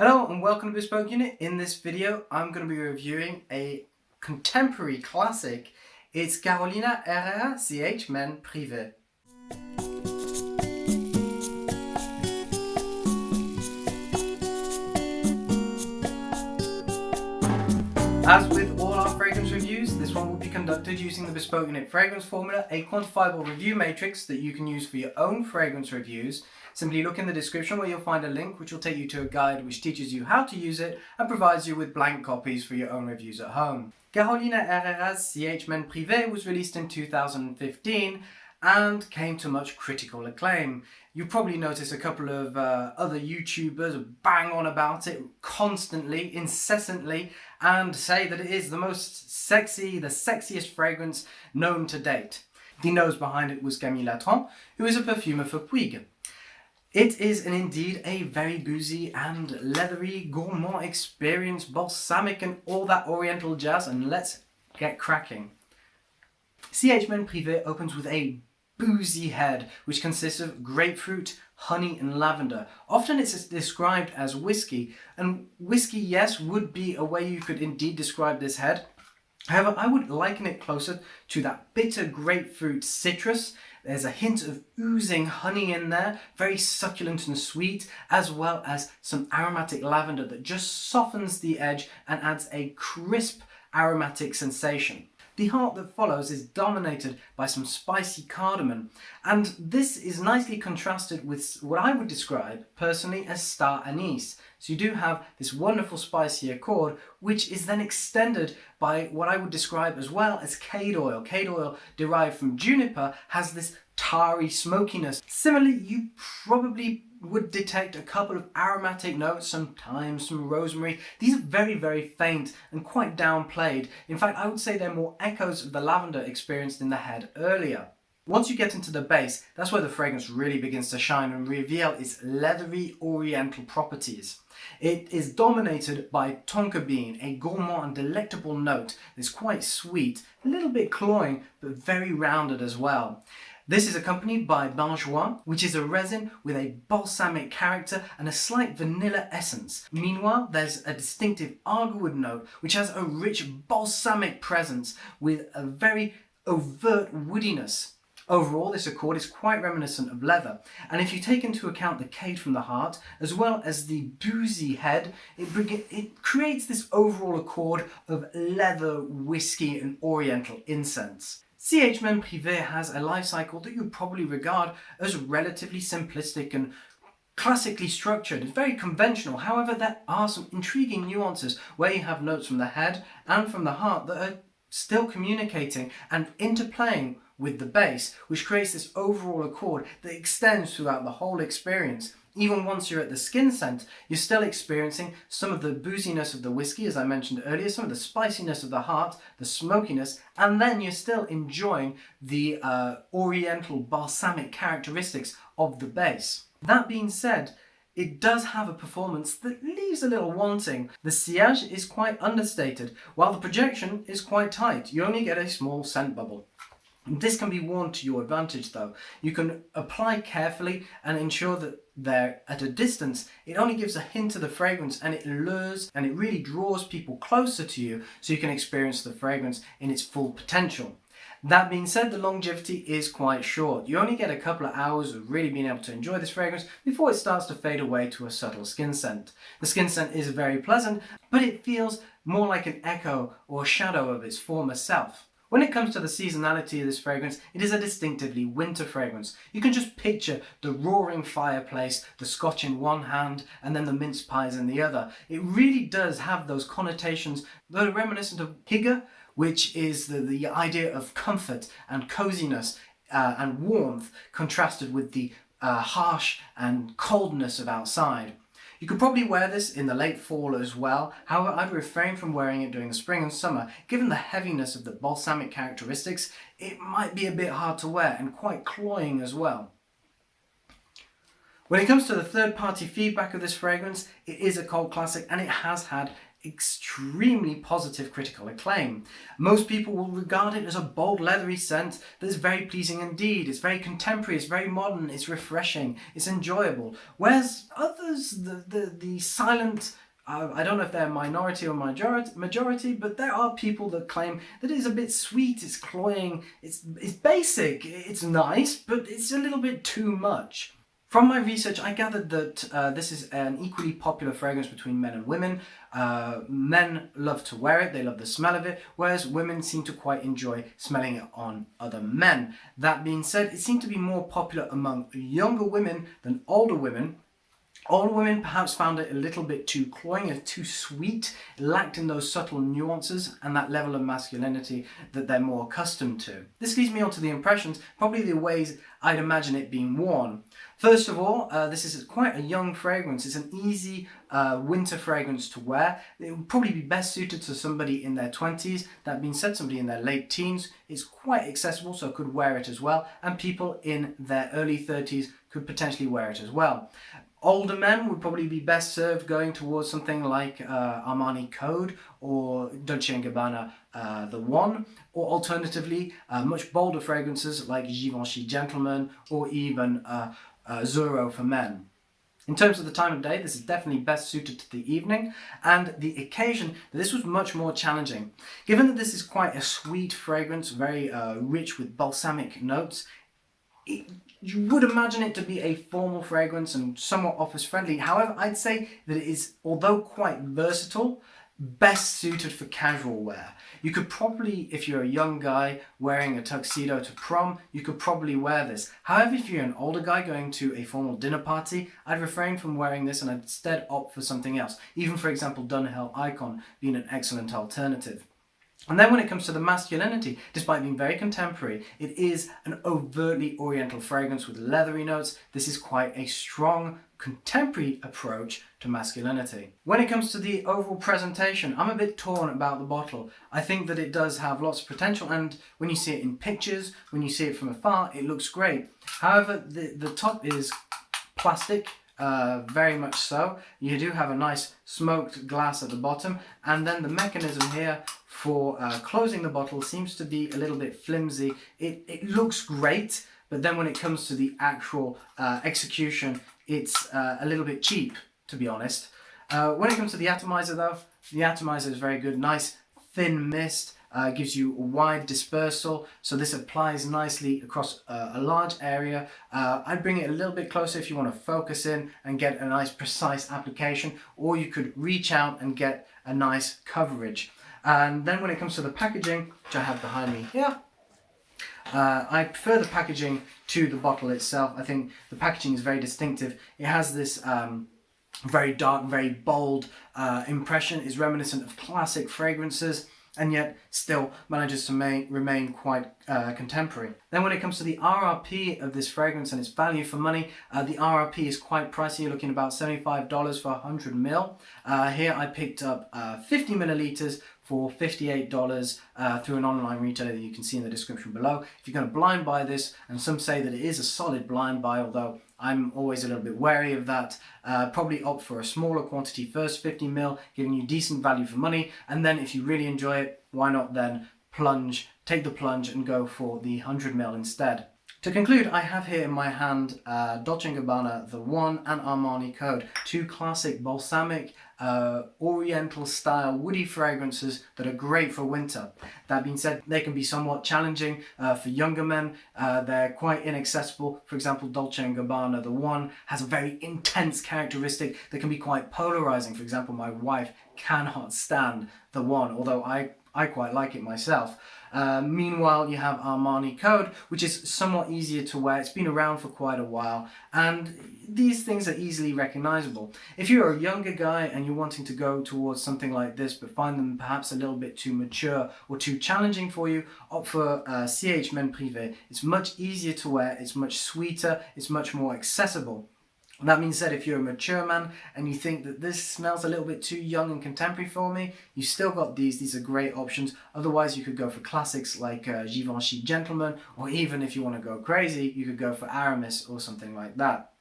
Hello and welcome to Bespoke Unit. In this video I'm going to be reviewing a contemporary classic. It's Carolina Herrera CH Men Privé. As with all our fragrance reviews, this one will be conducted using the Bespoke Unit Fragrance Formula, a quantifiable review matrix that you can use for your own fragrance reviews. Simply look in the description where you'll find a link which will take you to a guide which teaches you how to use it and provides you with blank copies for your own reviews at home. Carolina Herrera's CH Men Privé was released in 2015 and came to much critical acclaim. You probably notice a couple of other YouTubers bang on about it constantly, incessantly, and say that it is the most sexy, the sexiest fragrance known to date. The nose behind it was Camille Latron, who is a perfumer for Puig. It is indeed a very boozy and leathery, gourmand experience, balsamic and all that oriental jazz, and let's get cracking. CH Men Privé opens with a boozy head, which consists of grapefruit, honey and lavender. Often it's described as whiskey, and whiskey, yes, would be a way you could indeed describe this head. However, I would liken it closer to that bitter grapefruit citrus. There's a hint of oozing honey in there, very succulent and sweet, as well as some aromatic lavender that just softens the edge and adds a crisp aromatic sensation. The heart that follows is dominated by some spicy cardamom, and this is nicely contrasted with what I would describe personally as star anise. So you do have this wonderful spicy accord, which is then extended by what I would describe as well as cade oil. Cade oil derived from juniper has this tarry smokiness. Similarly, you probably would detect a couple of aromatic notes, some thyme, some rosemary. These are very, very faint and quite downplayed. In fact, I would say they're more echoes of the lavender experienced in the head earlier. Once you get into the base, that's where the fragrance really begins to shine and reveal its leathery oriental properties. It is dominated by tonka bean, a gourmand and delectable note that's quite sweet, a little bit cloying, but very rounded as well. This is accompanied by benjoin, which is a resin with a balsamic character and a slight vanilla essence. Meanwhile, there's a distinctive agarwood note, which has a rich balsamic presence with a very overt woodiness. Overall, this accord is quite reminiscent of leather, and if you take into account the cade from the heart, as well as the boozy head, it creates this overall accord of leather, whiskey and oriental incense. CH Men Privé has a life cycle that you'd probably regard as relatively simplistic and classically structured. It's very conventional. However, there are some intriguing nuances where you have notes from the head and from the heart that are still communicating and interplaying with the base, which creates this overall accord that extends throughout the whole experience. Even once you're at the skin scent, you're still experiencing some of the booziness of the whiskey, as I mentioned earlier, some of the spiciness of the heart, the smokiness, and then you're still enjoying the oriental balsamic characteristics of the base. That being said, it does have a performance that leaves a little wanting. The sillage is quite understated, while the projection is quite tight. You only get a small scent bubble. This can be worn to your advantage though. You can apply carefully and ensure that they're at a distance. It only gives a hint of the fragrance and it lures and it really draws people closer to you so you can experience the fragrance in its full potential. That being said, the longevity is quite short. You only get a couple of hours of really being able to enjoy this fragrance before it starts to fade away to a subtle skin scent. The skin scent is very pleasant, but it feels more like an echo or shadow of its former self. When it comes to the seasonality of this fragrance, it is a distinctively winter fragrance. You can just picture the roaring fireplace, the scotch in one hand, and then the mince pies in the other. It really does have those connotations that are reminiscent of hygge, which is the idea of comfort and coziness and warmth contrasted with the harsh and coldness of outside. You could probably wear this in the late fall as well. However, I'd refrain from wearing it during the spring and summer. Given the heaviness of the balsamic characteristics, it might be a bit hard to wear and quite cloying as well. When it comes to the third-party feedback of this fragrance, it is a cult classic and it has had extremely positive critical acclaim. Most people will regard it as a bold leathery scent that is very pleasing indeed. It's very contemporary, it's very modern, it's refreshing, it's enjoyable. Whereas others, the silent, I don't know if they're minority or majority, but there are people that claim that it's a bit sweet, it's cloying, it's basic, it's nice, but it's a little bit too much. From my research, I gathered that this is an equally popular fragrance between men and women. Men love to wear it, they love the smell of it, whereas women seem to quite enjoy smelling it on other men. That being said, it seemed to be more popular among younger women than older women. Older women perhaps found it a little bit too cloying and too sweet, lacked in those subtle nuances and that level of masculinity that they're more accustomed to. This leads me on to the impressions, probably the ways I'd imagine it being worn. First of all, this is quite a young fragrance. It's an easy winter fragrance to wear. It would probably be best suited to somebody in their 20s. That being said, somebody in their late teens. It's quite accessible, so could wear it as well. And people in their early 30s could potentially wear it as well. Older men would probably be best served going towards something like Armani Code or Dolce & Gabbana The One, or alternatively much bolder fragrances like Givenchy Gentleman or even Zoro for men. In terms of the time of day, this is definitely best suited to the evening, and the occasion, this was much more challenging. Given that this is quite a sweet fragrance, very rich with balsamic notes, you would imagine it to be a formal fragrance and somewhat office friendly. However, I'd say that it is, although quite versatile, best suited for casual wear. You could probably, if you're a young guy wearing a tuxedo to prom, you could probably wear this. However, if you're an older guy going to a formal dinner party, I'd refrain from wearing this and I'd instead opt for something else. Even, for example, Dunhill Icon being an excellent alternative. And then when it comes to the masculinity, despite being very contemporary, it is an overtly oriental fragrance with leathery notes. This is quite a strong contemporary approach to masculinity. When it comes to the overall presentation, I'm a bit torn about the bottle. I think that it does have lots of potential, and when you see it in pictures, when you see it from afar, it looks great. However, the top is plastic. Very much so. You do have a nice smoked glass at the bottom, and then the mechanism here for closing the bottle seems to be a little bit flimsy. It looks great, but then when it comes to the actual execution, it's a little bit cheap, to be honest. When it comes to the atomizer though, the atomizer is very good. Nice thin mist. Gives you a wide dispersal, so this applies nicely across a large area. I'd bring it a little bit closer if you want to focus in and get a nice precise application, or you could reach out and get a nice coverage. And then when it comes to the packaging, which I have behind me here, I prefer the packaging to the bottle itself. I think the packaging is very distinctive. It has this very dark, very bold impression. It's reminiscent of classic fragrances, and yet still manages to remain quite contemporary. Then when it comes to the RRP of this fragrance and its value for money, the RRP is quite pricey. You're looking about $75 for 100 ml. Here I picked up 50 milliliters for $58 through an online retailer that you can see in the description below. If you're going to blind buy this, and some say that it is a solid blind buy, although I'm always a little bit wary of that, probably opt for a smaller quantity first, 50 ml, giving you decent value for money, and then if you really enjoy it, why not then take the plunge and go for the 100 ml instead. To conclude, I have here in my hand Dolce & Gabbana The One and Armani Code, two classic balsamic oriental style woody fragrances that are great for winter. That being said, they can be somewhat challenging for younger men. They're quite inaccessible. For example, Dolce & Gabbana The One has a very intense characteristic that can be quite polarizing. For example, my wife cannot stand The One, although I quite like it myself. Meanwhile, you have Armani Code, which is somewhat easier to wear. It's been around for quite a while, and these things are easily recognizable. If you're a younger guy and you're wanting to go towards something like this, but find them perhaps a little bit too mature or too challenging for you, opt for CH Men Privé. It's much easier to wear, it's much sweeter, it's much more accessible. That being said, if you're a mature man and you think that this smells a little bit too young and contemporary for me, you still got these are great options. Otherwise, you could go for classics like Givenchy Gentleman, or even if you want to go crazy, you could go for Aramis or something like that.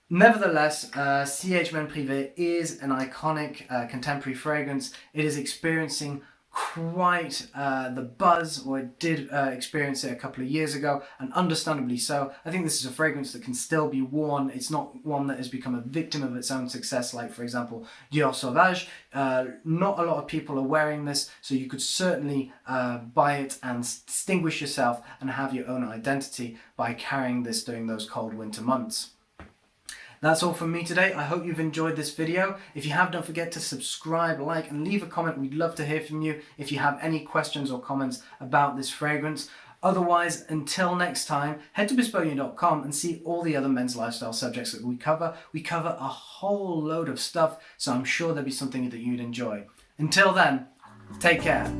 Nevertheless, CH Men Privé is an iconic contemporary fragrance. It is experiencing quite the buzz, or it did experience it a couple of years ago, and understandably so. I think this is a fragrance that can still be worn. It's not one that has become a victim of its own success, like for example Dior Sauvage. Not a lot of people are wearing this, so you could certainly buy it and distinguish yourself and have your own identity by carrying this during those cold winter months. That's all from me today. I hope you've enjoyed this video. If you have, don't forget to subscribe, like, and leave a comment. We'd love to hear from you if you have any questions or comments about this fragrance. Otherwise, until next time, head to bespokeunit.com and see all the other men's lifestyle subjects that we cover. We cover a whole load of stuff, so I'm sure there'll be something that you'd enjoy. Until then, take care.